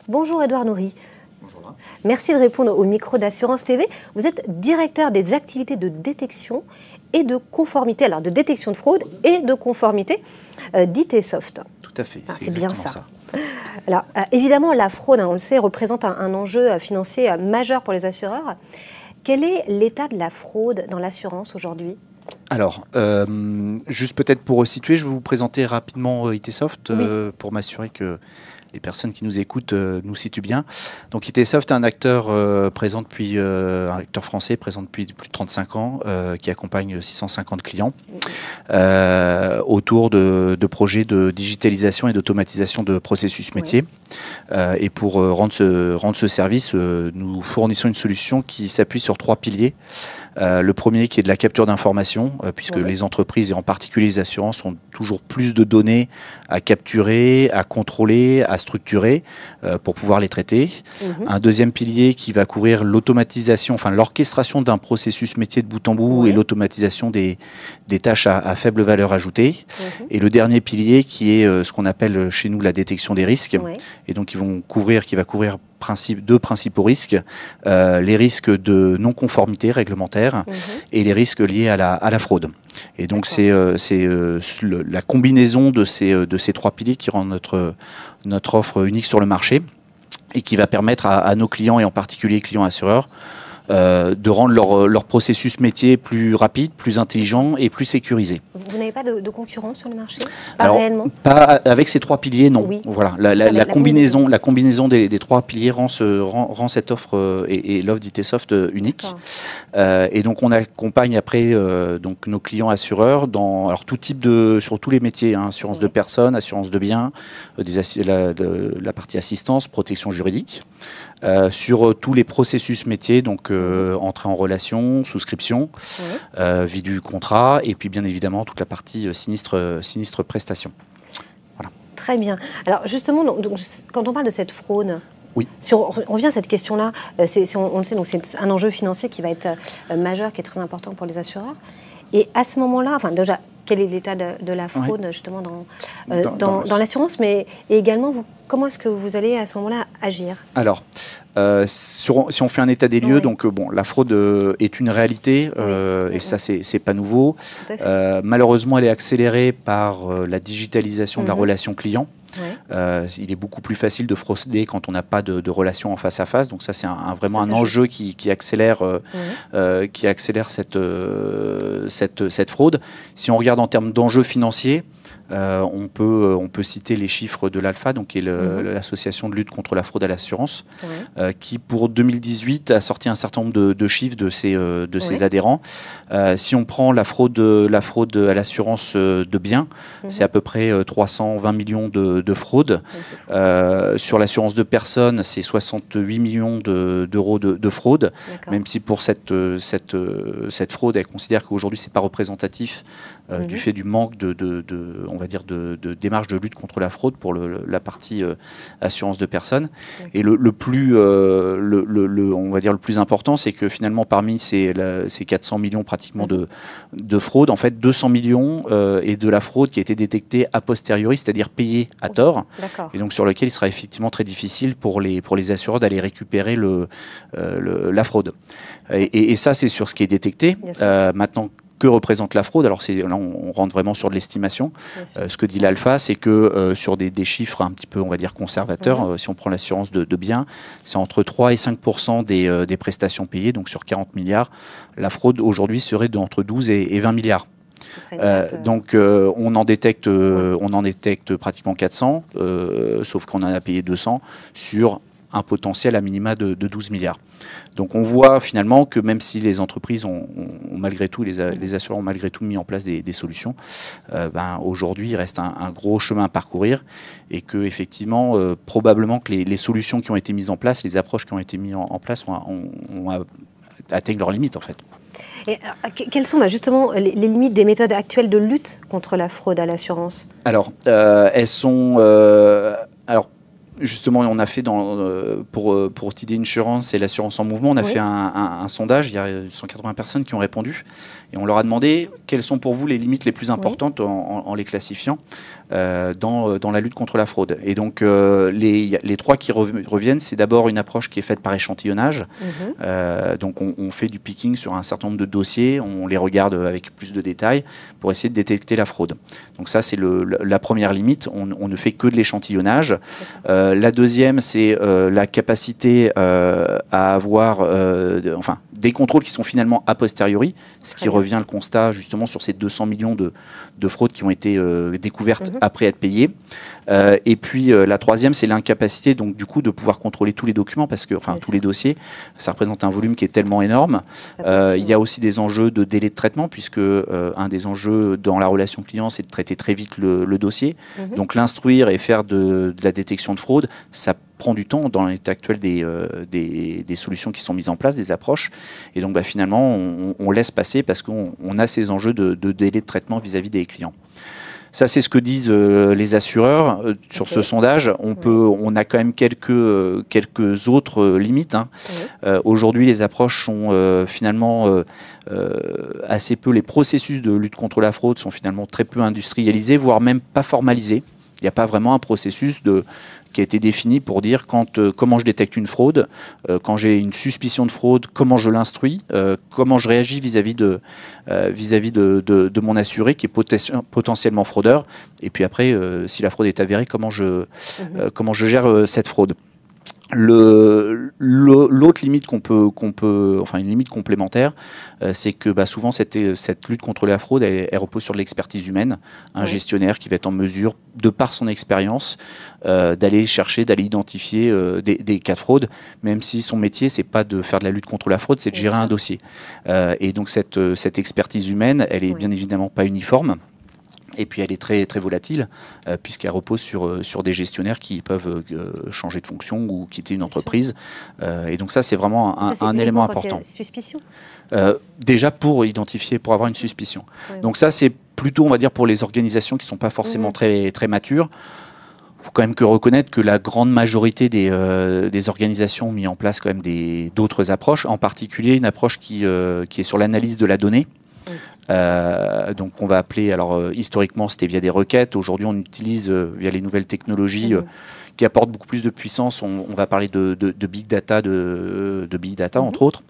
Bonjour Edouard Noury. Bonjour. Merci de répondre au micro d'Assurance TV. Vous êtes directeur des activités de détection et de conformité, alors de détection de fraude et de conformité d'ITsoft. Tout à fait, c'est bien ça. Alors, évidemment, la fraude, on le sait, représente un enjeu financier majeur pour les assureurs. Quel est l'état de la fraude dans l'assurance aujourd'hui ? Alors, juste peut-être pour resituer, je vais vous présenter rapidement ITsoft pour m'assurer que les personnes qui nous écoutent nous situent bien. Donc ITsoft est un acteur présent depuis un acteur français présent depuis plus de 35 ans qui accompagne 650 clients autour de projets de digitalisation et d'automatisation de processus métiers. Et pour rendre ce service, nous fournissons une solution qui s'appuie sur 3 piliers. Le premier qui est de la capture d'informations, puisque les entreprises et en particulier les assurances ont toujours plus de données à capturer, à contrôler, à structurer pour pouvoir les traiter. Un deuxième pilier qui va couvrir l'automatisation, enfin l'orchestration d'un processus métier de bout en bout et l'automatisation des tâches à faible valeur ajoutée. Et le dernier pilier qui est ce qu'on appelle chez nous la détection des risques. Et donc qui va couvrir deux principaux risques, les risques de non-conformité réglementaire et les risques liés à la fraude. Et donc c'est la combinaison de ces 3 piliers qui rend notre offre unique sur le marché et qui va permettre à nos clients et en particulier clients assureurs de rendre leur processus métier plus rapide, plus intelligent et plus sécurisé. Vous n'avez pas de concurrence sur le marché? Alors, réellement? Pas avec ces 3 piliers, non. Voilà, la combinaison des 3 piliers rend cette offre et l'offre d'ITsoft unique. Et donc on accompagne après donc nos clients assureurs dans tout type sur tous les métiers, assurance de personnes, assurance de biens, la partie assistance, protection juridique. Sur tous les processus métiers, donc entrée en relation, souscription, vie du contrat, et puis bien évidemment toute la partie sinistre prestation. Voilà. Très bien. Alors justement, quand on parle de cette fraude, si on revient à cette question-là, on le sait, c'est un enjeu financier qui va être majeur, qui est très important pour les assureurs. Et à ce moment-là, enfin déjà, quel est l'état de la fraude justement dans l'assurance, mais également comment est-ce que vous allez à ce moment-là agir? Alors, si on fait un état des lieux, donc la fraude est une réalité et ça c'est pas nouveau. Malheureusement, elle est accélérée par la digitalisation de la relation client. Il est beaucoup plus facile de frauder quand on n'a pas de relation en face à face. Donc ça c'est vraiment un enjeu qui accélère cette fraude. Si on regarde en termes d'enjeux financiers, on peut citer les chiffres de l'ALFA, donc qui est l'association de lutte contre la fraude à l'assurance, qui pour 2018 a sorti un certain nombre de chiffres de ses adhérents. Si on prend la fraude à l'assurance de biens, c'est à peu près 320 millions de fraudes. Sur l'assurance de personnes, c'est 68 millions d'euros de fraude, même si pour cette fraude, elle considère qu'aujourd'hui c'est pas représentatif du fait du manque de démarches de lutte contre la fraude pour la partie assurance de personnes. Et le plus important, c'est que finalement parmi ces 400 millions pratiquement de fraude, en fait 200 millions est de la fraude qui a été détectée a posteriori, c'est-à-dire payée à tort, et donc sur lequel il sera effectivement très difficile pour les assureurs d'aller récupérer la fraude. Et ça c'est sur ce qui est détecté. Maintenant, que représente la fraude? Alors là, on rentre vraiment sur de l'estimation. Ce que dit l'ALFA, c'est que sur des chiffres un petit peu, on va dire, conservateurs, si on prend l'assurance de biens, c'est entre 3 et 5% des prestations payées, donc sur 40 milliards. La fraude aujourd'hui serait entre 12 et 20 milliards. Donc on en détecte pratiquement 400, sauf qu'on en a payé 200 sur un potentiel à minima de 12 milliards. Donc on voit finalement que même si les entreprises ont malgré tout, les assureurs ont malgré tout mis en place des solutions, aujourd'hui il reste un gros chemin à parcourir et que effectivement probablement que les solutions qui ont été mises en place, les approches qui ont été mises en place ont atteint leurs limites en fait. Et quelles sont justement les limites des méthodes actuelles de lutte contre la fraude à l'assurance? Alors elles sont Justement, on a fait pour TD Insurance et l'assurance en mouvement, on a fait un sondage. Il y a 180 personnes qui ont répondu. Et on leur a demandé quelles sont pour vous les limites les plus importantes en les classifiant dans la lutte contre la fraude. Et donc, les trois qui reviennent, c'est d'abord une approche qui est faite par échantillonnage. Donc, on fait du picking sur un certain nombre de dossiers, on les regarde avec plus de détails pour essayer de détecter la fraude. Donc ça, c'est la première limite. On ne fait que de l'échantillonnage. La deuxième, c'est la capacité à avoir des contrôles qui sont finalement a posteriori, ce qui revient le constat justement sur ces 200 millions de fraudes qui ont été découvertes après être payées. Et puis la troisième, c'est l'incapacité donc du coup de pouvoir contrôler tous les documents parce que tous les dossiers, ça représente un volume qui est tellement énorme. Il y a aussi des enjeux de délai de traitement puisque un des enjeux dans la relation client, c'est de traiter très vite le dossier. Donc l'instruire et faire de la détection de fraude, ça prend du temps dans l'état actuel des solutions qui sont mises en place, des approches. Et donc finalement, on laisse passer parce qu'on a ces enjeux de délai de traitement vis-à-vis des clients. Ça, c'est ce que disent les assureurs sur ce sondage. On a quand même quelques autres limites. Aujourd'hui, les approches sont finalement assez peu. Les processus de lutte contre la fraude sont finalement très peu industrialisés, voire même pas formalisés. Il n'y a pas vraiment un processus qui a été défini pour dire comment je détecte une fraude, quand j'ai une suspicion de fraude, comment je l'instruis, comment je réagis vis-à-vis de mon assuré qui est potentiellement fraudeur, et puis après, si la fraude est avérée, comment je gère cette fraude. L'autre limite une limite complémentaire, c'est que souvent cette lutte contre la fraude, elle repose sur l'expertise humaine. Un gestionnaire qui va être en mesure, de par son expérience, d'aller identifier des cas de fraude, même si son métier, c'est pas de faire de la lutte contre la fraude, c'est de gérer un dossier. Et donc cette expertise humaine, elle est bien évidemment pas uniforme. Et puis elle est très, très volatile, puisqu'elle repose sur des gestionnaires qui peuvent changer de fonction ou quitter une entreprise. Et donc ça, c'est vraiment un élément important. Suspicion déjà pour avoir une suspicion. Donc ça, c'est plutôt, on va dire, pour les organisations qui ne sont pas forcément très, très matures. Il faut quand même reconnaître que la grande majorité des organisations ont mis en place quand même d'autres approches, en particulier une approche qui est sur l'analyse de la donnée. Donc on va appeler, historiquement c'était via des requêtes, aujourd'hui on utilise via les nouvelles technologies qui apportent beaucoup plus de puissance, on va parler de big data, de big data entre autres.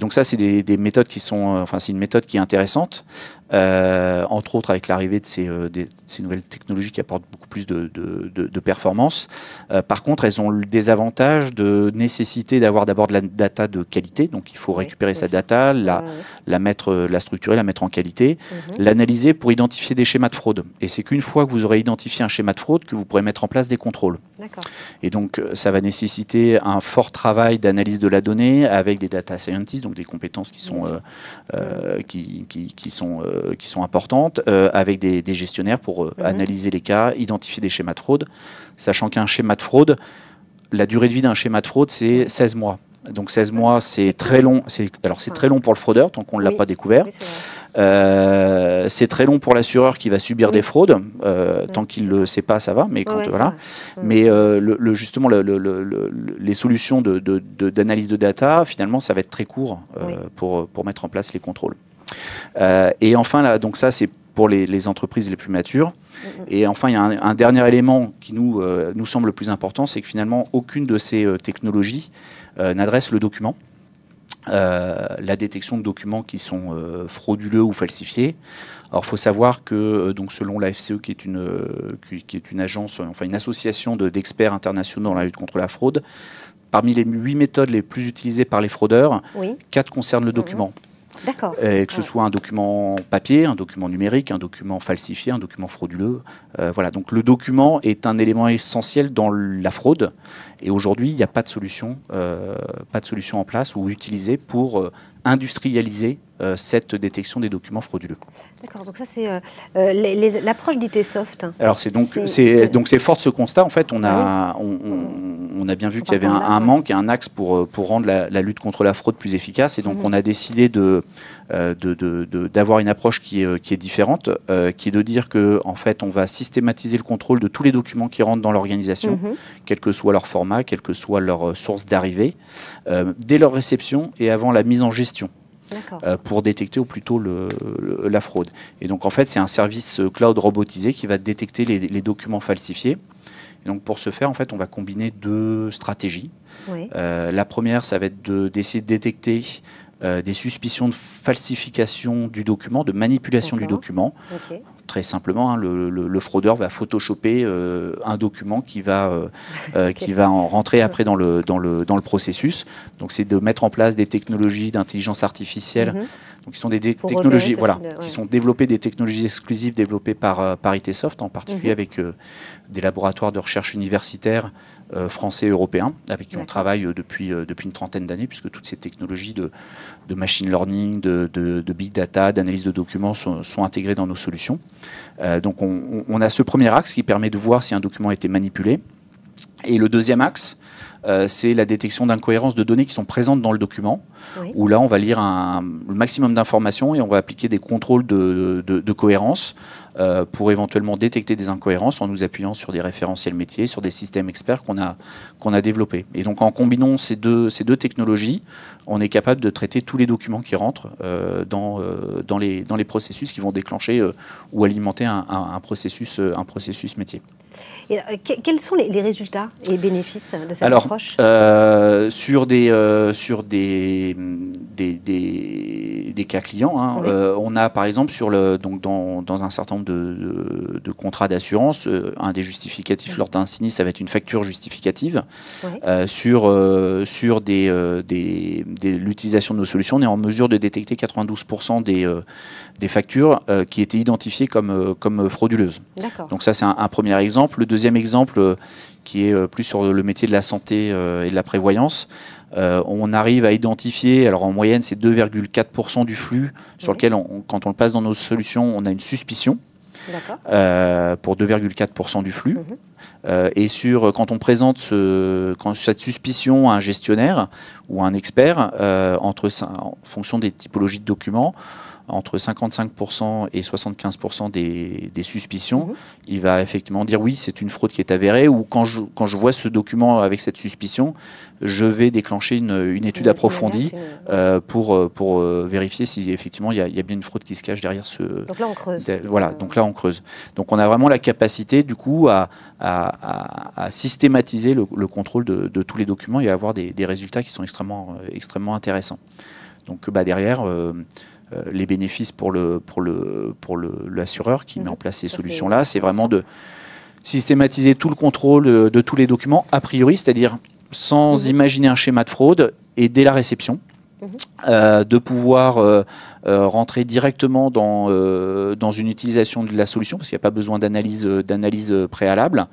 Donc ça c'est des méthodes qui sont, c'est une méthode qui est intéressante, entre autres avec l'arrivée de ces nouvelles technologies qui apportent beaucoup plus de performance. Par contre, elles ont le désavantage de nécessiter d'avoir d'abord de la data de qualité, donc il faut récupérer sa data, la structurer, la mettre en qualité, l'analyser pour identifier des schémas de fraude. Et c'est qu'une fois que vous aurez identifié un schéma de fraude que vous pourrez mettre en place des contrôles. Et donc ça va nécessiter un fort travail d'analyse de la donnée avec des data scientists, donc des compétences qui sont importantes, avec des gestionnaires pour analyser les cas, identifier des schémas de fraude, sachant qu'un schéma de fraude, la durée de vie d'un schéma de fraude, c'est 16 mois. Donc 16 mois, c'est très long. C'est très long pour le fraudeur, tant qu'on ne l'a pas découvert. C'est très long pour l'assureur qui va subir des fraudes. Tant qu'il ne le sait pas, ça va. Mais Mais justement, les solutions d'analyse de data, finalement, ça va être très court pour mettre en place les contrôles. Et enfin, là, donc ça, c'est pour les entreprises les plus matures. Et enfin, il y a un dernier élément qui nous semble le plus important, c'est que finalement, aucune de ces technologies n'adresse le document. La détection de documents qui sont frauduleux ou falsifiés. Alors, il faut savoir que, donc, selon la FCE, qui est une agence, une association d'experts internationaux dans la lutte contre la fraude, parmi les 8 méthodes les plus utilisées par les fraudeurs, 4 concernent le document. D'accord. Que ce soit un document papier, un document numérique, un document falsifié, un document frauduleux. Voilà. Donc le document est un élément essentiel dans la fraude. Et aujourd'hui, il n'y a pas de solution en place ou utilisée pour industrialiser cette détection des documents frauduleux. D'accord, donc ça c'est l'approche d'ITsoft. Alors c'est fort de ce constat. En fait, on a bien vu qu'il y avait un manque et un axe pour rendre la lutte contre la fraude plus efficace. Et donc on a décidé d'avoir une approche qui est différente, qui est de dire que en fait on va systématiser le contrôle de tous les documents qui rentrent dans l'organisation, quel que soit leur format, quelle que soit leur source d'arrivée, dès leur réception et avant la mise en gestion. Pour détecter au plus tôt la fraude. Et donc en fait c'est un service cloud robotisé qui va détecter les documents falsifiés. Et donc pour ce faire en fait on va combiner deux stratégies. La première ça va être d'essayer de détecter des suspicions de falsification du document, de manipulation du document. Très simplement, hein, le fraudeur va photoshopper un document qui va en rentrer après dans le processus. Donc c'est de mettre en place des technologies d'intelligence artificielle, donc qui sont des technologies qui sont développées, des technologies exclusives développées par ITsoft, en particulier avec des laboratoires de recherche universitaires français et européens, avec qui on travaille depuis une trentaine d'années, puisque toutes ces technologies de machine learning, de big data, d'analyse de documents sont intégrées dans nos solutions. Donc on a ce premier axe qui permet de voir si un document a été manipulé. Et le deuxième axe, c'est la détection d'incohérences de données qui sont présentes dans le document, où là on va lire le maximum d'informations et on va appliquer des contrôles de cohérence pour éventuellement détecter des incohérences en nous appuyant sur des référentiels métiers, sur des systèmes experts qu'on a développés. Et donc en combinant ces deux technologies, on est capable de traiter tous les documents qui rentrent dans les processus qui vont déclencher ou alimenter un processus métier. Et, quels sont les résultats et les bénéfices de cette approche ? Sur des cas clients, hein, on a par exemple dans un certain nombre de contrats d'assurance, un des justificatifs lors d'un sinistre, ça va être une facture justificative. Sur l'utilisation de nos solutions, on est en mesure de détecter 92% des factures qui étaient identifiées comme frauduleuses. Donc ça c'est un premier exemple. Le deuxième exemple qui est plus sur le métier de la santé et de la prévoyance, on arrive à identifier, alors en moyenne c'est 2,4% du flux sur lequel quand on le passe dans nos solutions, on a une suspicion pour 2,4% du flux. Et quand on présente cette suspicion à un gestionnaire ou à un expert, en fonction des typologies de documents, entre 55% et 75% des suspicions, il va effectivement dire oui, c'est une fraude qui est avérée, ou quand je vois ce document avec cette suspicion, je vais déclencher une étude approfondie pour vérifier si effectivement il y a bien une fraude qui se cache derrière ce... Donc là on creuse. Donc là on creuse. Donc on a vraiment la capacité du coup à systématiser le contrôle de tous les documents et à avoir des résultats qui sont extrêmement intéressants. Donc derrière... les bénéfices pour l'assureur qui met en place ces solutions-là, c'est vraiment de systématiser tout le contrôle de tous les documents, a priori, c'est-à-dire sans imaginer un schéma de fraude, et dès la réception, de pouvoir rentrer directement dans une utilisation de la solution, parce qu'il n'y a pas besoin d'analyse préalable,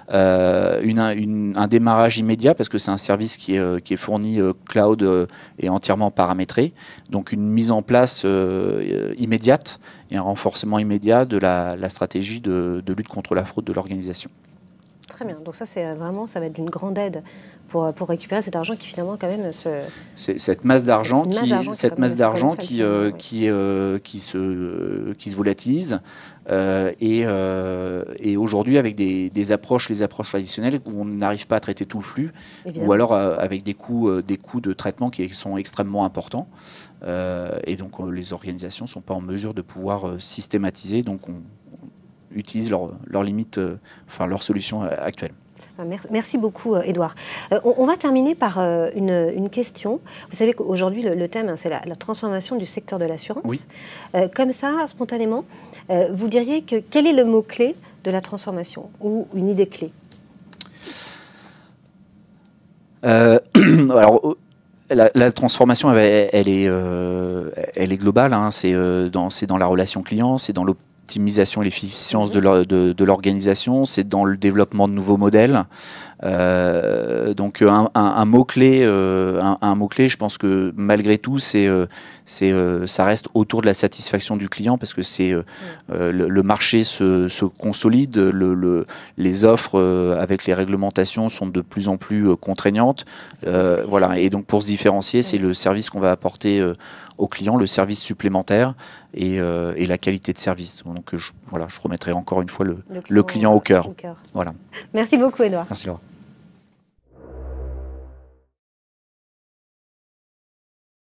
un démarrage immédiat, parce que c'est un service qui est fourni cloud et entièrement paramétré, donc une mise en place immédiate et un renforcement immédiat de la stratégie de lutte contre la fraude de l'organisation. Très bien, donc ça va être d'une grande aide pour récupérer cet argent qui finalement quand même cette masse d'argent qui se volatilise et aujourd'hui avec les approches traditionnelles où on n'arrive pas à traiter tout le flux, ou alors avec des coûts de traitement qui sont extrêmement importants, et donc les organisations ne sont pas en mesure de pouvoir systématiser, donc on utilisent leurs limites, leurs solutions actuelles. Merci beaucoup, Édouard. On va terminer par une question. Vous savez qu'aujourd'hui, le thème, c'est la transformation du secteur de l'assurance. Oui. Comme ça, spontanément, vous diriez quel est le mot-clé de la transformation ou une idée clé ? Alors, la transformation, elle est globale. Hein. C'est dans la relation client, c'est dans l'optimisation et l'efficience de l'organisation, c'est dans le développement de nouveaux modèles, Donc un mot-clé, je pense que malgré tout, ça reste autour de la satisfaction du client, parce que le marché se consolide, les offres avec les réglementations sont de plus en plus contraignantes. Voilà. Et donc pour se différencier, c'est le service qu'on va apporter au client, le service supplémentaire et la qualité de service. Donc je remettrai encore une fois le client au cœur. Voilà. Merci beaucoup, Édouard. Merci, Laura.